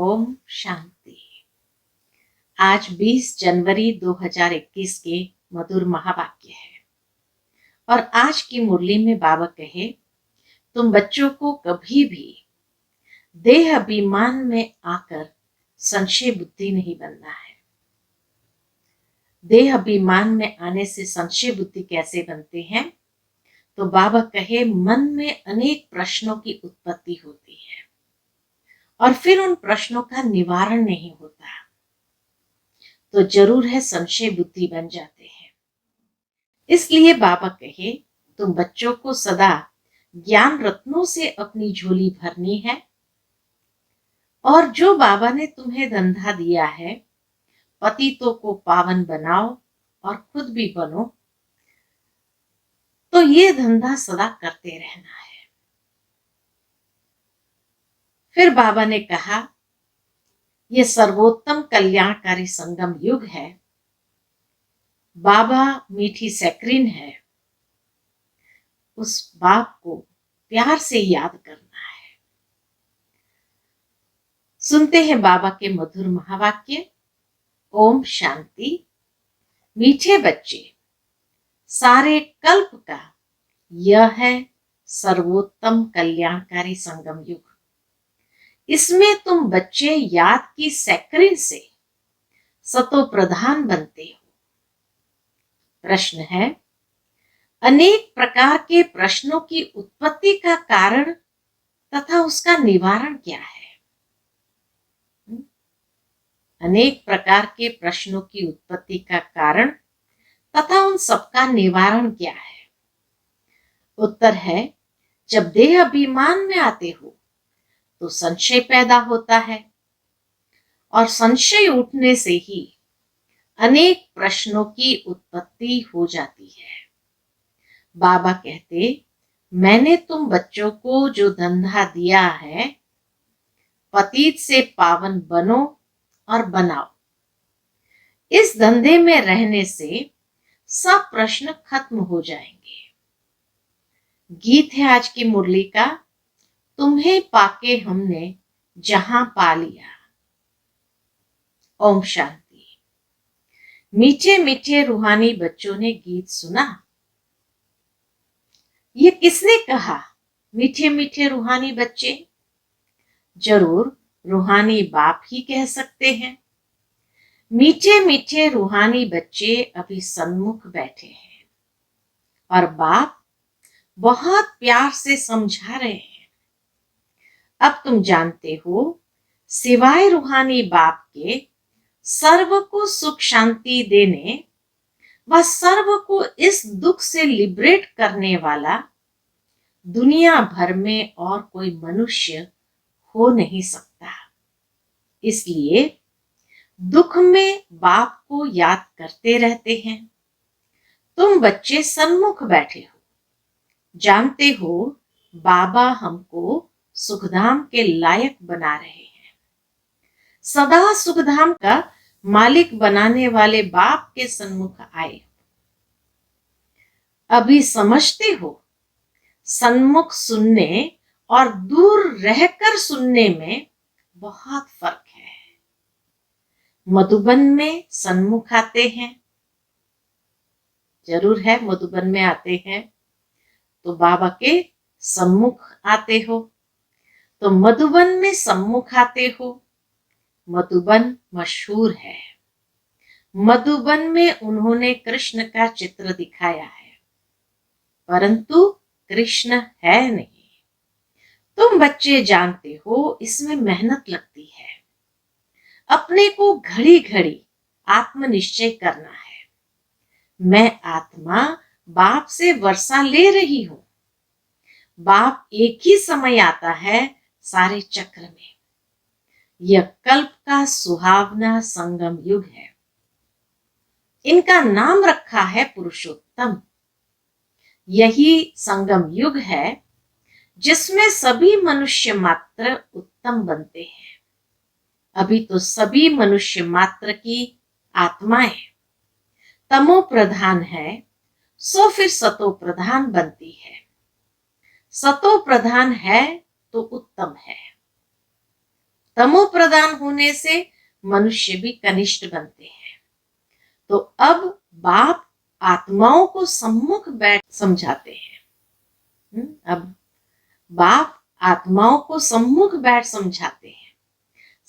ओम शांति। आज 20 जनवरी 2021 के मधुर महावाक्य है और आज की मुरली में बाबा कहे, तुम बच्चों को कभी भी देह अभिमान में आकर संशय बुद्धि नहीं बनना है। देह अभिमान में आने से संशय बुद्धि कैसे बनते हैं? तो बाबा कहे, मन में अनेक प्रश्नों की उत्पत्ति होती है और फिर उन प्रश्नों का निवारण नहीं होता, तो जरूर है संशय बुद्धि बन जाते हैं। इसलिए बाबा कहे, तुम बच्चों को सदा ज्ञान रत्नों से अपनी झोली भरनी है और जो बाबा ने तुम्हें धंधा दिया है, पतितों को पावन बनाओ और खुद भी बनो, तो ये धंधा सदा करते रहना है। फिर बाबा ने कहा, यह सर्वोत्तम कल्याणकारी संगम युग है। बाबा मीठी सैक्रीन है, उस बाप को प्यार से याद करना है। सुनते हैं बाबा के मधुर महावाक्य। ओम शांति। मीठे बच्चे, सारे कल्प का यह है सर्वोत्तम कल्याणकारी संगम युग। इसमें तुम बच्चे याद की सैक्रीन से सतो प्रधान बनते हो। प्रश्न है, अनेक प्रकार के प्रश्नों की उत्पत्ति का कारण तथा उसका निवारण क्या है? अनेक प्रकार के प्रश्नों की उत्पत्ति का कारण तथा उन सबका निवारण क्या है? उत्तर है, जब देह अभिमान में आते हो तो संशय पैदा होता है और संशय उठने से ही अनेक प्रश्नों की उत्पत्ति हो जाती है। बाबा कहते, मैंने तुम बच्चों को जो धंधा दिया है, पतित से पावन बनो और बनाओ। इस धंधे में रहने से सब प्रश्न खत्म हो जाएंगे। गीत है आज की मुरली का, तुम्हें पाके हमने जहां पा लिया। ओम शांति। मीठे मीठे रूहानी बच्चों ने गीत सुना। ये किसने कहा, मीठे मीठे रूहानी बच्चे? जरूर रूहानी बाप ही कह सकते हैं। मीठे मीठे रूहानी बच्चे अभी सन्मुख बैठे हैं और बाप बहुत प्यार से समझा रहे हैं। अब तुम जानते हो, सिवाय रूहानी बाप के सर्व को सुख शांति देने व सर्व को इस दुख से लिबरेट करने वाला दुनिया भर में और कोई मनुष्य हो नहीं सकता। इसलिए दुख में बाप को याद करते रहते हैं। तुम बच्चे सन्मुख बैठे हो, जानते हो बाबा हमको सुखधाम के लायक बना रहे हैं। सदा सुखधाम का मालिक बनाने वाले बाप के सन्मुख आए। अभी समझते हो, सन्मुख सुनने और दूर रहकर सुनने में बहुत फर्क है। मधुबन में सन्मुख आते हैं, जरूर है, मधुबन में आते हैं तो बाबा के सम्मुख आते हो, तो मधुबन में सम्मुख आते हो। मधुबन मशहूर है। मधुबन में उन्होंने कृष्ण का चित्र दिखाया है, परंतु कृष्ण है नहीं। तुम बच्चे जानते हो, इसमें मेहनत लगती है। अपने को घड़ी घड़ी आत्मनिश्चय करना है। मैं आत्मा बाप से वर्षा ले रही हूं। बाप एक ही समय आता है सारे चक्र में। यह कल्प का सुहावना संगम युग है। इनका नाम रखा है पुरुषोत्तम। यही संगम युग है जिसमें सभी मनुष्य मात्र उत्तम बनते हैं। अभी तो सभी मनुष्य मात्र की आत्माएं तमो प्रधान है, सो फिर सतो प्रधान बनती है। सतो प्रधान है तो उत्तम है, तमो प्रधान होने से मनुष्य भी कनिष्ठ बनते हैं। तो अब बाप आत्माओं को सम्मुख बैठ समझाते हैं। अब बाप आत्माओं को सम्मुख बैठ समझाते हैं।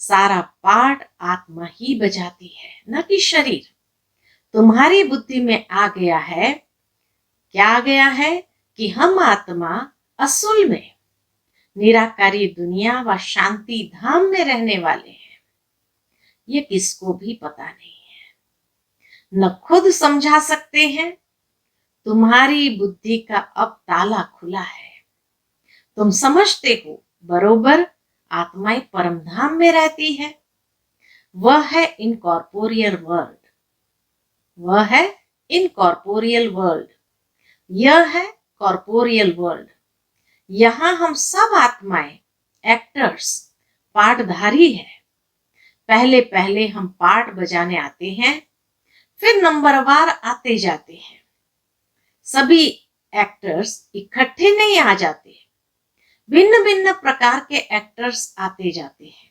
सारा पाठ आत्मा ही बजाती है, न कि शरीर। तुम्हारी बुद्धि में आ गया है, क्या आ गया है कि हम आत्मा असल में निराकारी दुनिया व शांति धाम में रहने वाले हैं। ये किसको भी पता नहीं है, न खुद समझा सकते हैं। तुम्हारी बुद्धि का अब ताला खुला है। तुम समझते हो बरोबर आत्माएं परम धाम में रहती है। वह है इनकॉर्पोरियल वर्ल्ड, वह है इनकॉर्पोरियल वर्ल्ड, यह है कॉर्पोरियल वर्ल्ड। यहां हम सब आत्माएं एक्टर्स, पाठधारी है। पहले पहले हम पाठ बजाने आते हैं, फिर नंबरवार आते जाते हैं। सभी एक्टर्स इकट्ठे नहीं आ जाते, भिन्न भिन्न प्रकार के एक्टर्स आते जाते हैं।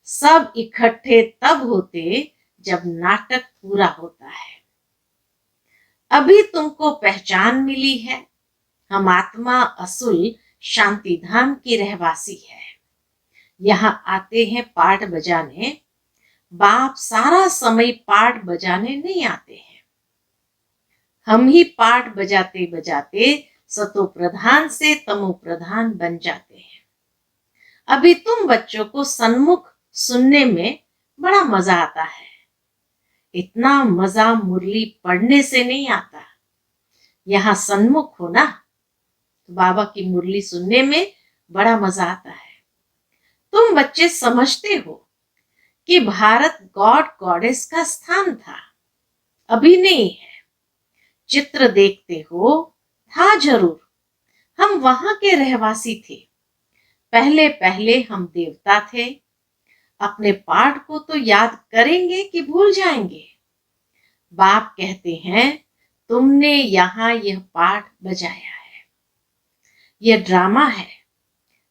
सब इकट्ठे तब होते जब नाटक पूरा होता है। अभी तुमको पहचान मिली है, हम आत्मा असुल शांति धाम की रहवासी है। यहाँ आते हैं पाठ बजाने। बाप सारा समय पाठ बजाने नहीं आते हैं। हम ही पाठ बजाते बजाते सतो प्रधान से तमो प्रधान बन जाते हैं। अभी तुम बच्चों को सन्मुख सुनने में बड़ा मजा आता है। इतना मजा मुरली पढ़ने से नहीं आता। यहाँ सन्मुख हो ना, तो बाबा की मुरली सुनने में बड़ा मजा आता है। तुम बच्चे समझते हो कि भारत गॉड गॉडेस का स्थान था, अभी नहीं है। चित्र देखते हो, था जरूर। हम वहां के रहवासी थे। पहले पहले हम देवता थे। अपने पाठ को तो याद करेंगे कि भूल जाएंगे। बाप कहते हैं तुमने यहाँ यह पाठ बजाया है, यह ड्रामा है।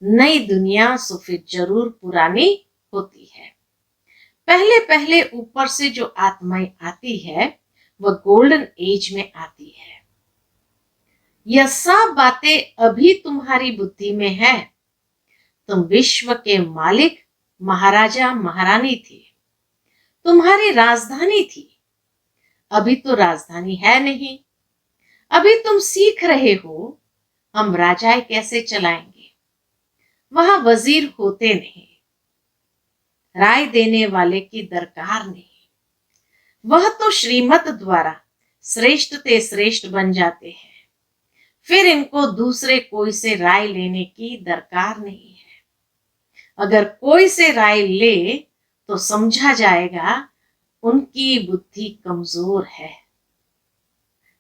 नई दुनिया सो फिर जरूर पुरानी होती है। पहले पहले ऊपर से जो आत्माएं आती है वह गोल्डन एज में आती है। यह सब बातें अभी तुम्हारी बुद्धि में है। तुम विश्व के मालिक महाराजा महारानी थे, तुम्हारी राजधानी थी। अभी तो राजधानी है नहीं। अभी तुम सीख रहे हो हम राजाएं कैसे चलाएंगे। वहां वजीर होते नहीं, राय देने वाले की दरकार नहीं। वह तो श्रीमत द्वारा श्रेष्ठ ते श्रेष्ठ बन जाते हैं। फिर इनको दूसरे कोई से राय लेने की दरकार नहीं है। अगर कोई से राय ले तो समझा जाएगा उनकी बुद्धि कमजोर है।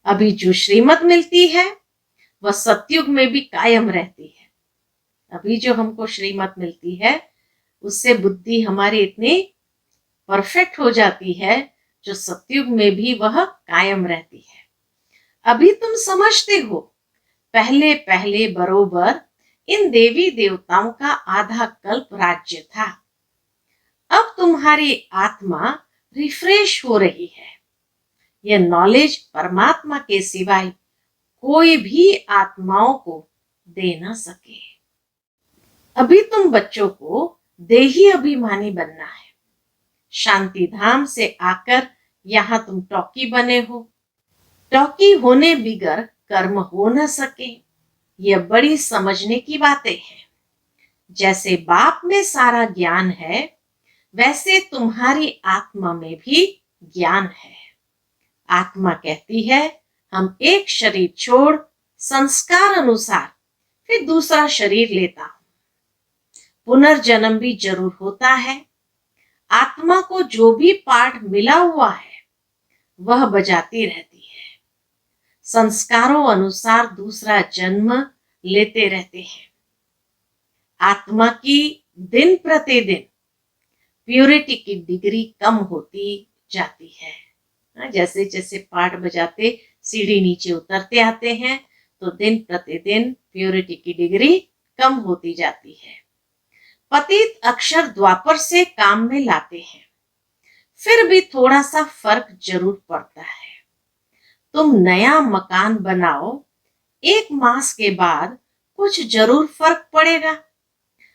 अभी जो श्रीमत मिलती है वह सतयुग में भी कायम रहती है। अभी जो हमको श्रीमत मिलती है उससे बुद्धि हमारी इतनी परफेक्ट हो जाती है जो सतयुग में भी वह कायम रहती है। अभी तुम समझते हो पहले पहले बरोबर इन देवी देवताओं का आधा कल्प राज्य था। अब तुम्हारी आत्मा रिफ्रेश हो रही है। यह नॉलेज परमात्मा के सिवाय कोई भी आत्माओं को दे न सके। अभी तुम बच्चों को देही अभिमानी बनना है। शांति धाम से आकर यहाँ तुम टॉकी बने हो। टॉकी होने बिगर कर्म हो न सके। यह बड़ी समझने की बातें हैं। जैसे बाप में सारा ज्ञान है वैसे तुम्हारी आत्मा में भी ज्ञान है। आत्मा कहती है हम एक शरीर छोड़ संस्कार अनुसार फिर दूसरा शरीर लेता हूं। पुनर्जन्म भी जरूर होता है। आत्मा को जो भी पाठ मिला हुआ है वह बजाती रहती है। संस्कारों अनुसार दूसरा जन्म लेते रहते हैं। आत्मा की दिन प्रतिदिन प्योरिटी की डिग्री कम होती जाती है। जैसे जैसे पाठ बजाते सीढ़ी नीचे उतरते आते हैं तो दिन प्रतिदिन प्योरिटी की डिग्री कम होती जाती है। पतित अक्षर द्वापर से काम में लाते हैं, फिर भी थोड़ा सा फर्क जरूर पड़ता है। तुम नया मकान बनाओ, 1 मास के बाद कुछ जरूर फर्क पड़ेगा।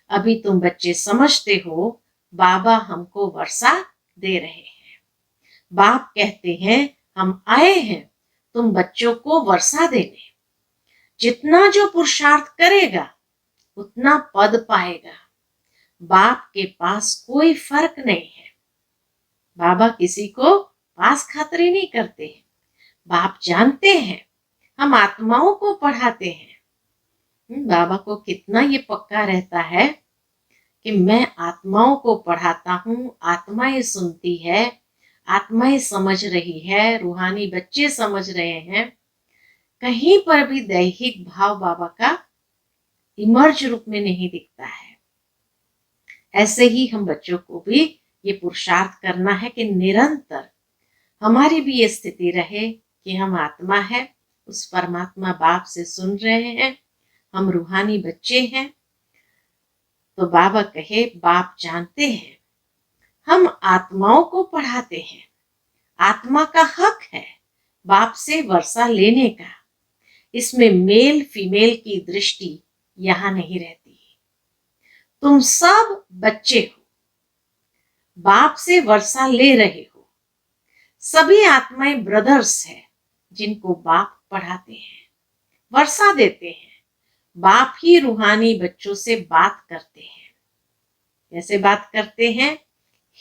अभी तुम बच्चे समझते हो बाबा हमको वर्षा दे रहे हैं। बाप कहते हैं हम आए हैं तुम बच्चों को वर्षा देने। जितना जो पुरुषार्थ करेगा उतना पद पाएगा। बाप के पास कोई फर्क नहीं है। बाबा किसी को पास खातरी नहीं करते हैं। बाप जानते हैं हम आत्माओं को पढ़ाते हैं। बाबा को कितना ये पक्का रहता है कि मैं आत्माओं को पढ़ाता हूँ, आत्माएं सुनती है, आत्माएं समझ रही है, रूहानी बच्चे समझ रहे हैं। कहीं पर भी दैहिक भाव बाबा का इमर्ज रूप में नहीं दिखता है। ऐसे ही हम बच्चों को भी ये पुरुषार्थ करना है कि निरंतर हमारी भी ये स्थिति रहे कि हम आत्मा है, उस परमात्मा बाप से सुन रहे हैं, हम रूहानी बच्चे हैं। तो बाबा कहे बाप जानते हैं हम आत्माओं को पढ़ाते हैं। आत्मा का हक है बाप से वर्षा लेने का। इसमें मेल फीमेल की दृष्टि यहां नहीं रहती। तुम सब बच्चे हो, बाप से वर्षा ले रहे हो। सभी आत्माएं ब्रदर्स हैं जिनको बाप पढ़ाते हैं, वर्षा देते हैं। बाप ही रूहानी बच्चों से बात करते हैं। कैसे बात करते हैं?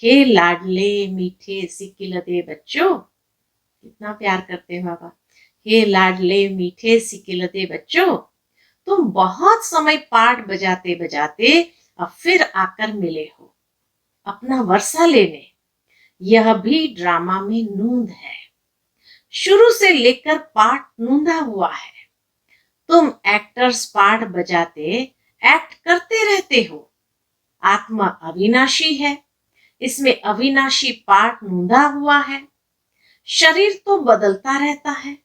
हे लाडले मीठे सिकिलदे बच्चों, कितना प्यार करते हैं बाबा। हे लाडले मीठे सिकिलदे बच्चों, तुम बहुत समय पाठ बजाते बजाते अब फिर आकर मिले हो अपना वर्षा लेने। यह भी ड्रामा में नूंद है। शुरू से लेकर पाठ नूंदा हुआ है। तुम एक्टर्स पाठ बजाते एक्ट करते रहते हो। आत्मा अविनाशी है, इसमें अविनाशी पाठ नूंदा हुआ है। शरीर तो बदलता रहता है,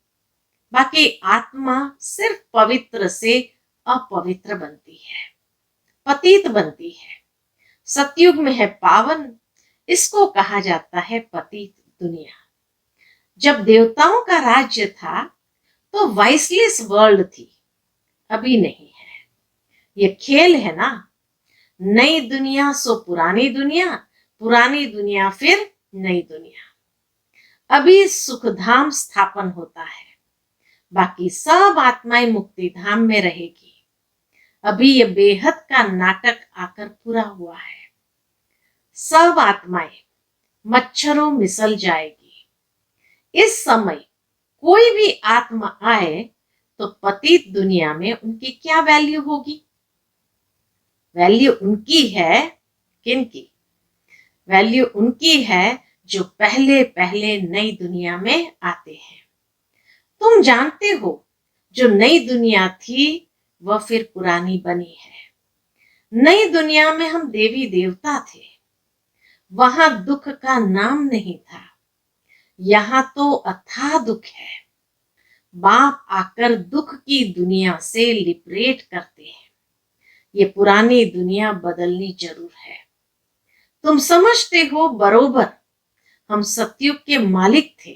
बाकी आत्मा सिर्फ पवित्र से अपवित्र बनती है, पतित बनती है। सतयुग में है पावन, इसको कहा जाता है पतित दुनिया। जब देवताओं का राज्य था तो वाइसलेस वर्ल्ड थी, अभी नहीं है। ये खेल है ना, नई दुनिया सो पुरानी दुनिया, पुरानी दुनिया फिर नई दुनिया। अभी सुखधाम स्थापन होता है, बाकी सब आत्माएं मुक्ति धाम में रहेगी। अभी ये बेहद का नाटक आकर पूरा हुआ है। सब आत्माएं मच्छरों मिसल जाएगी। इस समय कोई भी आत्मा आए तो पतित दुनिया में उनकी क्या वैल्यू होगी? वैल्यू उनकी है, किनकी? वैल्यू उनकी है जो पहले पहले नई दुनिया में आते हैं। तुम जानते हो जो नई दुनिया थी वह फिर पुरानी बनी है। नई दुनिया में हम देवी देवता थे, वहां दुख का नाम नहीं था। यहां तो अथाह दुख है। बाप आकर दुख की दुनिया से लिबरेट करते हैं। ये पुरानी दुनिया बदलनी जरूर है। तुम समझते हो बरोबर हम सतयुग के मालिक थे,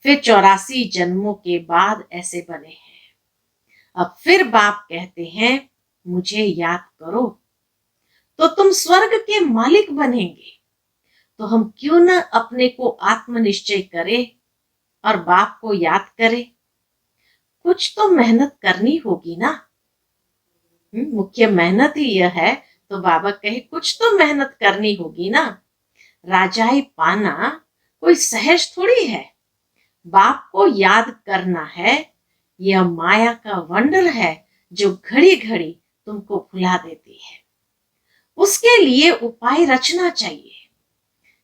फिर 84 जन्मों के बाद ऐसे बने हैं। अब फिर बाप कहते हैं मुझे याद करो तो तुम स्वर्ग के मालिक बनेंगे। तो हम क्यों न अपने को आत्मनिश्चय करें और बाप को याद करें। कुछ तो मेहनत करनी होगी ना। मुख्य मेहनत ही यह है। तो बाबा कहे कुछ तो मेहनत करनी होगी ना। राजाई पाना कोई सहज थोड़ी है। बाप को याद करना है। यह माया का वंडर है जो घड़ी घड़ी तुमको भुला देती है। उसके लिए उपाय रचना चाहिए।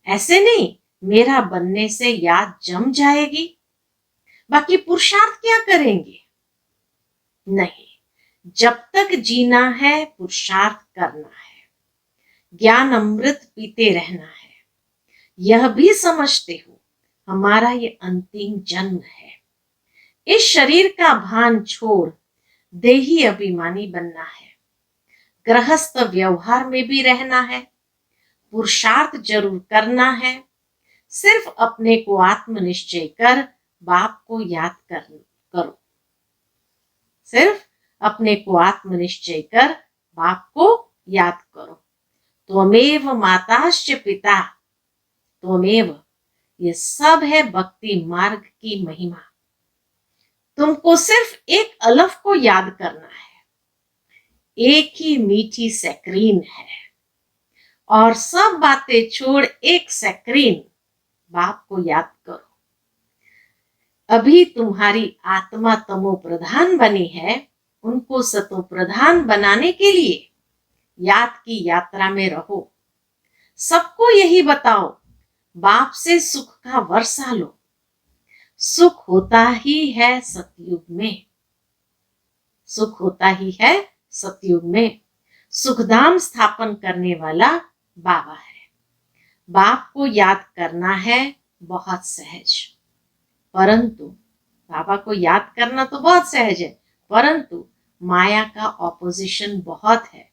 ऐसे नहीं मेरा बनने से याद जम जाएगी, बाकी पुरुषार्थ क्या करेंगे? नहीं, जब तक जीना है पुरुषार्थ करना है, ज्ञान अमृत पीते रहना है। यह भी समझते हो हमारा ये अंतिम जन्म है। इस शरीर का भान छोड़ देही अभिमानी बनना है। गृहस्थ व्यवहार में भी रहना है, पुरुषार्थ जरूर करना है। सिर्फ अपने को आत्मनिश्चय कर बाप को याद करो। सिर्फ अपने को आत्मनिश्चय कर बाप को याद करो। त्वमेव माताश्च पिता, त्वमेव, ये सब है भक्ति मार्ग की महिमा। तुमको सिर्फ एक अलफ को याद करना है, एक ही मीठी सैक्रीन है, और सब बातें छोड़ एक सैक्रीन बाप को याद करो। अभी तुम्हारी आत्मा तमो प्रधान बनी है, उनको सतो प्रधान बनाने के लिए याद की यात्रा में रहो। सबको यही बताओ, बाप से सुख का वर्षा लो। सुख होता ही है सतयुग में, सुख होता ही है सतयुग में। सुखधाम स्थापन करने वाला बाबा है। बाप को याद करना है बहुत सहज, परंतु बाबा को याद करना तो बहुत सहज है, परंतु माया का ऑपोजिशन बहुत है।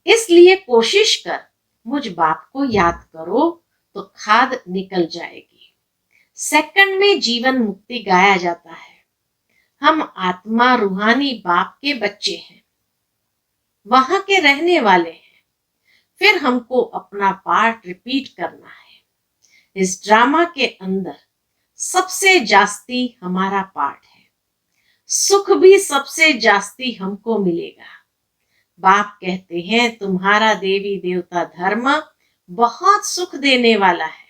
इसलिए कोशिश कर मुझ बाप को याद करो तो खाद निकल जाएगी। सेकंड में जीवन मुक्ति गाया जाता है। हम आत्मा रूहानी बाप के बच्चे हैं, वहां के रहने वाले हैं। फिर हमको अपना पार्ट रिपीट करना है। इस ड्रामा के अंदर सबसे जास्ती हमारा पार्ट है। सुख भी सबसे जास्ती हमको मिलेगा। बाप कहते हैं तुम्हारा देवी देवता धर्म बहुत सुख देने वाला है,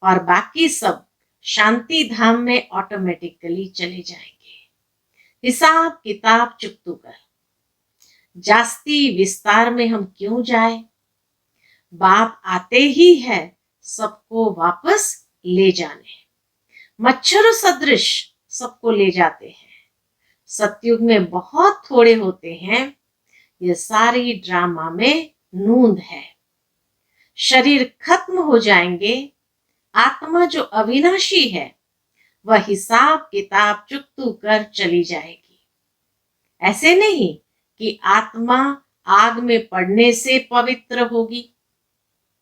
और बाकी सब शांति धाम में ऑटोमेटिकली चले जाएंगे। हिसाब किताब चुकतू कर, जास्ती विस्तार में हम क्यों जाए। बाप आते ही है सबको वापस ले जाने। मच्छर सदृश सबको ले जाते हैं। सतयुग में बहुत थोड़े होते हैं। ये सारी ड्रामा में नूंद है। शरीर खत्म हो जाएंगे। आत्मा जो अविनाशी है वह हिसाब किताब चुकतू कर चली जाएगी। ऐसे नहीं कि आत्मा आग में पड़ने से पवित्र होगी।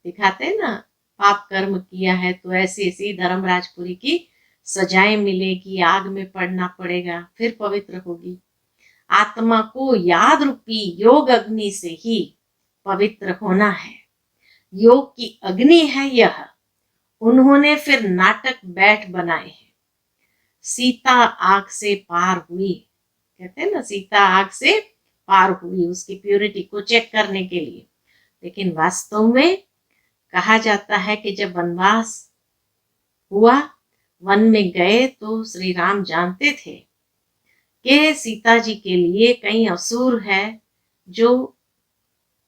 दिखाते हैं ना, पाप कर्म किया है तो ऐसी ऐसी धर्मराजपुरी की सजाएं मिलेगी, आग में पड़ना पड़ेगा, फिर पवित्र होगी। आत्मा को याद रूपी योग अग्नि से ही पवित्र होना है। योग की अग्नि है यह। उन्होंने फिर नाटक बैठ बनाए हैं। सीता आग से पार हुई, कहते हैं ना, सीता आग से पार हुई उसकी प्योरिटी को चेक करने के लिए। लेकिन वास्तव में कहा जाता है कि जब वनवास हुआ, वन में गए, तो श्री राम जानते थे कि सीता जी के लिए कई असुर है जो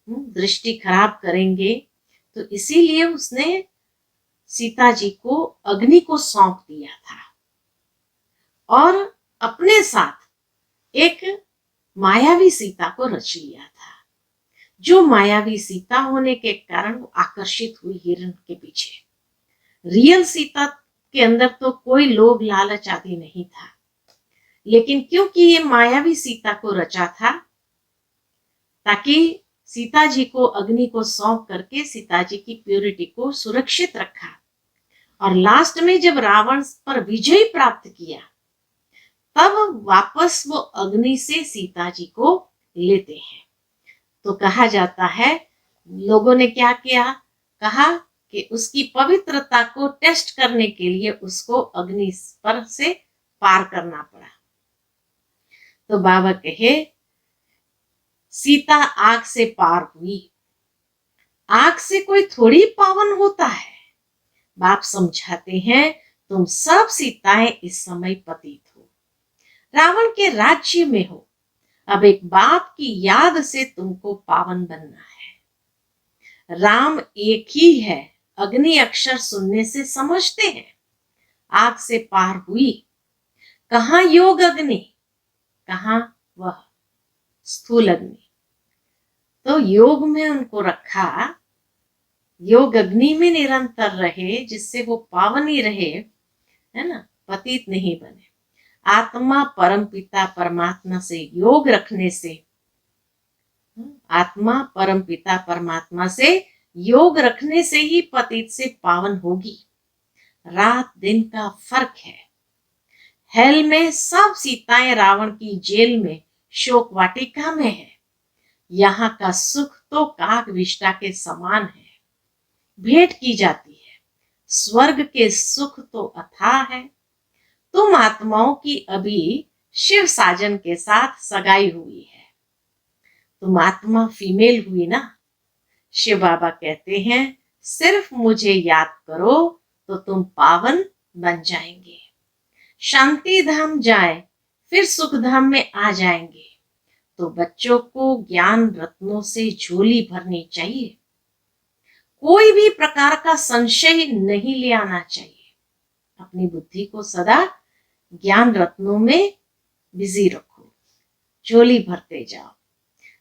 दृष्टि खराब करेंगे। तो इसीलिए उसने सीता जी को अग्नि को सौंप दिया था, और अपने साथ एक मायावी सीता को रच लिया था। जो मायावी सीता होने के कारण वो आकर्षित हुई हिरण के पीछे। रियल सीता के अंदर तो कोई लोभ लालच आदि नहीं था, लेकिन क्योंकि ये मायावी सीता को रचा था ताकि सीता जी को अग्नि को सौंप करके सीता जी की प्योरिटी को सुरक्षित रखा, और लास्ट में जब रावण पर विजय प्राप्त किया तब वापस वो अग्नि से सीता जी को लेते हैं। तो कहा जाता है लोगों ने क्या किया, कहा कि उसकी पवित्रता को टेस्ट करने के लिए उसको अग्नि पर से पार करना पड़ा। तो बाबा कहे सीता आग से पार हुई। आग से कोई थोड़ी पावन होता है। बाप समझाते हैं तुम सब सीताएं इस समय पतित हो, रावण के राज्य में हो। अब एक बाप की याद से तुमको पावन बनना है। राम एक ही है, अग्नि अक्षर सुनने से समझते हैं। आग से पार हुई, कहाँ योग अग्नि, कहाँ वह स्थूल अग्नि। तो योग में उनको रखा, योग अग्नि में निरंतर रहे, जिससे वो पावन ही रहे, है ना, पतित नहीं बने। आत्मा परम पिता परमात्मा से योग रखने से आत्मा परमपिता परमात्मा से योग रखने से ही पतित से पावन होगी। रात दिन का फर्क है। हेल में सब सीताएं रावण की जेल में शोक वाटिका में है। यहाँ का सुख तो काक विष्टा के समान है, भेंट की जाती है। स्वर्ग के सुख तो अथाह है। तुम आत्माओं की अभी शिव साजन के साथ सगाई हुई है। तुम आत्मा फीमेल हुई ना। शिव बाबा कहते हैं सिर्फ मुझे याद करो तो तुम पावन बन जाएंगे। शांति धाम जाए फिर सुख धाम में आ जाएंगे। तो बच्चों को ज्ञान रत्नों से झोली भरनी चाहिए। कोई भी प्रकार का संशय नहीं ले आना चाहिए। अपनी बुद्धि को सदा ज्ञान रत्नों में बिजी रखो, झोली भरते जाओ।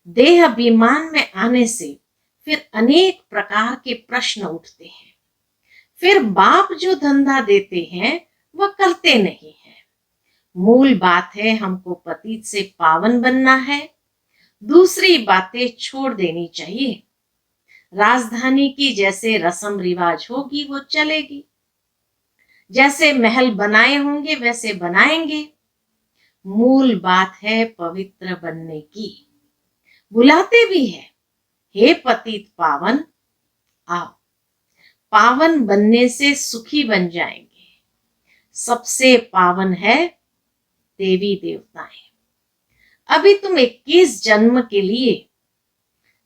देह अभिमान में आने से फिर अनेक प्रकार के प्रश्न उठते हैं। फिर बाप जो धंधा देते हैं वह करते नहीं है। मूल बात है हमको पतित से पावन बनना है। दूसरी बातें छोड़ देनी चाहिए। राजधानी की जैसे रस्म रिवाज होगी वो चलेगी। जैसे महल बनाए होंगे वैसे बनाएंगे। मूल बात है पवित्र बनने की। बुलाते भी है, हे पतित पावन आओ। पावन बनने से सुखी बन जाएंगे। सबसे पावन है देवी देवताएं। अभी तुम 21 जन्म के लिए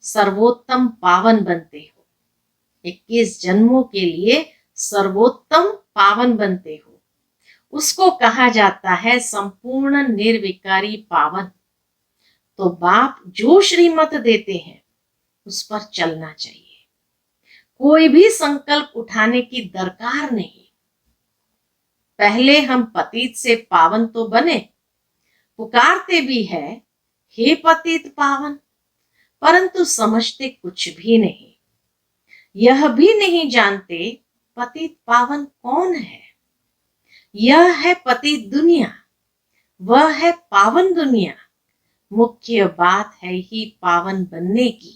सर्वोत्तम पावन बनते हो। 21 जन्मों के लिए सर्वोत्तम पावन बनते हो। उसको कहा जाता है संपूर्ण निर्विकारी पावन। तो बाप जो श्रीमत देते हैं उस पर चलना चाहिए। कोई भी संकल्प उठाने की दरकार नहीं। पहले हम पतित से पावन तो बने, पुकारते भी है हे पतित पावन, परंतु समझते कुछ भी नहीं। यह भी नहीं जानते पतित पावन कौन है। यह है पतित दुनिया, वह है पावन दुनिया। मुख्य बात है ही पावन बनने की।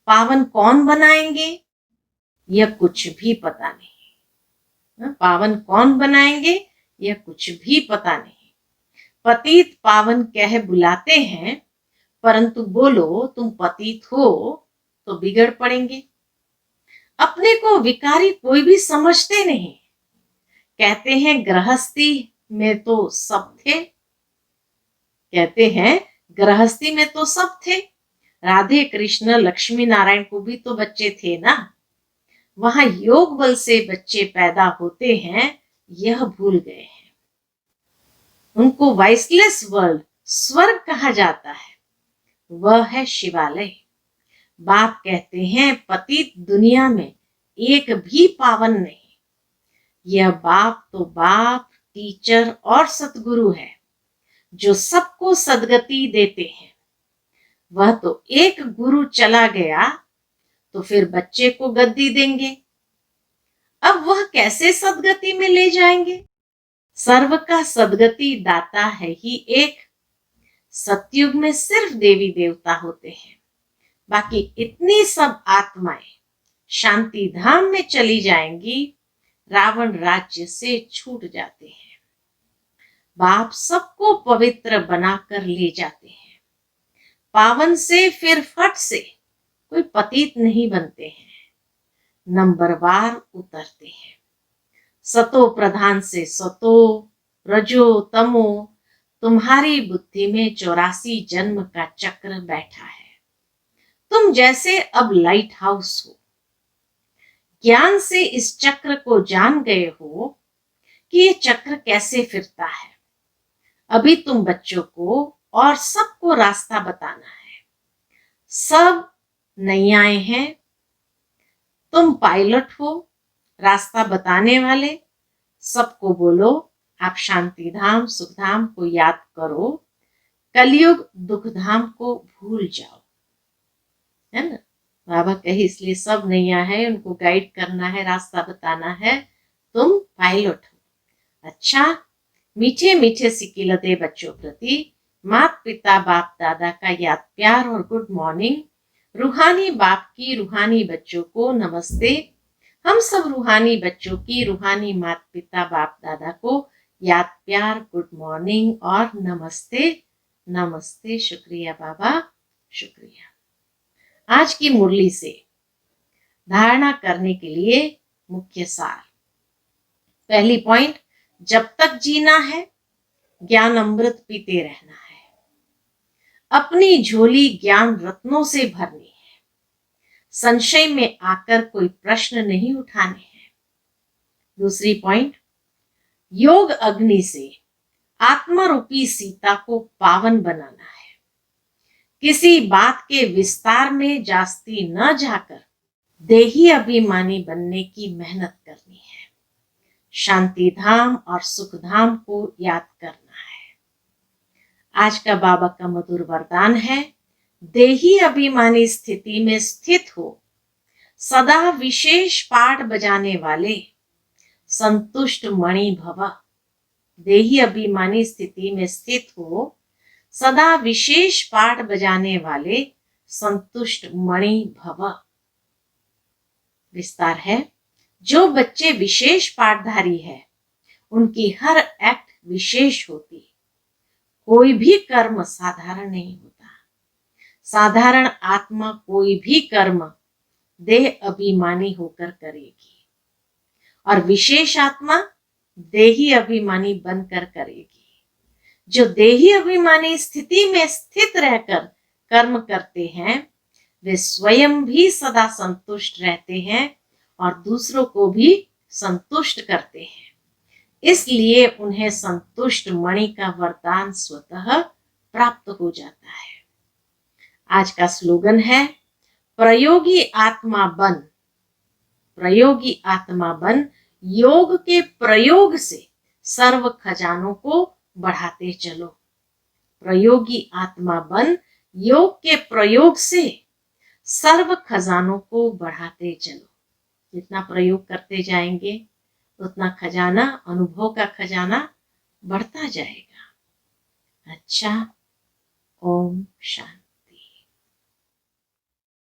पावन कौन बनाएंगे यह कुछ भी पता नहीं। पावन कौन बनाएंगे यह कुछ भी पता नहीं। पतित पावन कह बुलाते हैं, परंतु बोलो तुम पतित हो तो बिगड़ पड़ेंगे। अपने को विकारी कोई भी समझते नहीं। कहते हैं गृहस्थी में तो सब थे। कहते हैं गृहस्थी में तो सब थे। राधे कृष्ण लक्ष्मी नारायण को भी तो बच्चे थे ना। वहां योग बल से बच्चे पैदा होते हैं, यह भूल गए हैं। उनको वाइसलेस वर्ल्ड स्वर्ग कहा जाता है। वह है शिवालय। बाप कहते हैं पतित दुनिया में एक भी पावन नहीं। यह बाप तो बाप, टीचर और सतगुरु है जो सबको सदगति देते हैं। वह तो एक गुरु चला गया तो फिर बच्चे को गद्दी देंगे। अब वह कैसे सदगति में ले जाएंगे। सर्व का सदगति दाता है ही एक। सतयुग में सिर्फ देवी देवता होते हैं। बाकी इतनी सब आत्माएं शांति धाम में चली जाएंगी। रावण राज्य से छूट जाते हैं। बाप सबको पवित्र बनाकर ले जाते हैं। पावन से फिर फट से कोई पतित नहीं बनते हैं। नंबरवार उतरते हैं। सतो प्रधान से सतो, रजो, तमो। तुम्हारी बुद्धि में 84 जन्म का चक्र बैठा है। तुम जैसे अब लाइट हाउस हो। ज्ञान से इस चक्र को जान गए हो कि ये चक्र कैसे फिरता है। अभी तुम बच्चों को और सबको रास्ता बताना है। सब नैयाएं हैं। तुम पायलट हो, रास्ता बताने वाले। सबको बोलो आप शांति धाम सुख धाम को याद करो, कलयुग दुख धाम को भूल जाओ। है ना। बाबा कहे इसलिए सब नैया है, उनको गाइड करना है, रास्ता बताना है। तुम पायलट हो। अच्छा, मीठे मीठे सिक्की लदे बच्चों प्रति माता पिता बाप दादा का याद प्यार और गुड मॉर्निंग। रूहानी बाप की रूहानी बच्चों को नमस्ते। हम सब रूहानी बच्चों की रूहानी माता पिता बाप दादा को याद प्यार गुड मॉर्निंग और नमस्ते। नमस्ते, शुक्रिया बाबा, शुक्रिया। आज की मुरली से धारणा करने के लिए मुख्य सार। पहली पॉइंट, जब तक जीना है ज्ञान अमृत पीते रहना है। अपनी झोली ज्ञान रत्नों से भरनी है। संशय में आकर कोई प्रश्न नहीं उठाने हैं। दूसरी पॉइंट, योग अग्नि से आत्मा रूपी सीता को पावन बनाना है। किसी बात के विस्तार में जास्ती न जाकर देही अभिमानी बनने की मेहनत करनी है। शांति धाम और सुख धाम को याद करना है। आज का बाबा का मधुर वरदान है, देही अभिमानी स्थिति में स्थित हो सदा विशेष पाठ बजाने वाले संतुष्ट मणि भव। देही अभिमानी स्थिति में स्थित हो सदा विशेष पाठ बजाने वाले संतुष्ट मणि भव। विस्तार है, जो बच्चे विशेष पाठधारी है उनकी हर एक्ट विशेष होती। कोई भी कर्म साधारण नहीं होता। साधारण आत्मा कोई भी कर्म देह अभिमानी होकर करेगी और विशेष आत्मा देही अभिमानी बनकर करेगी। जो देही अभिमानी स्थिति में स्थित रहकर कर्म करते हैं वे स्वयं भी सदा संतुष्ट रहते हैं और दूसरों को भी संतुष्ट करते हैं। इसलिए उन्हें संतुष्ट मणि का वरदान स्वतः प्राप्त हो जाता है। आज का स्लोगन है, प्रयोगी आत्मा बन। प्रयोगी आत्मा बन, योग के प्रयोग से सर्व खजानों को बढ़ाते चलो। प्रयोगी आत्मा बन, योग के प्रयोग से सर्व खजानों को बढ़ाते चलो। जितना प्रयोग करते जाएंगे उतना खजाना, अनुभव का खजाना बढ़ता जाएगा। अच्छा, ओम शांति।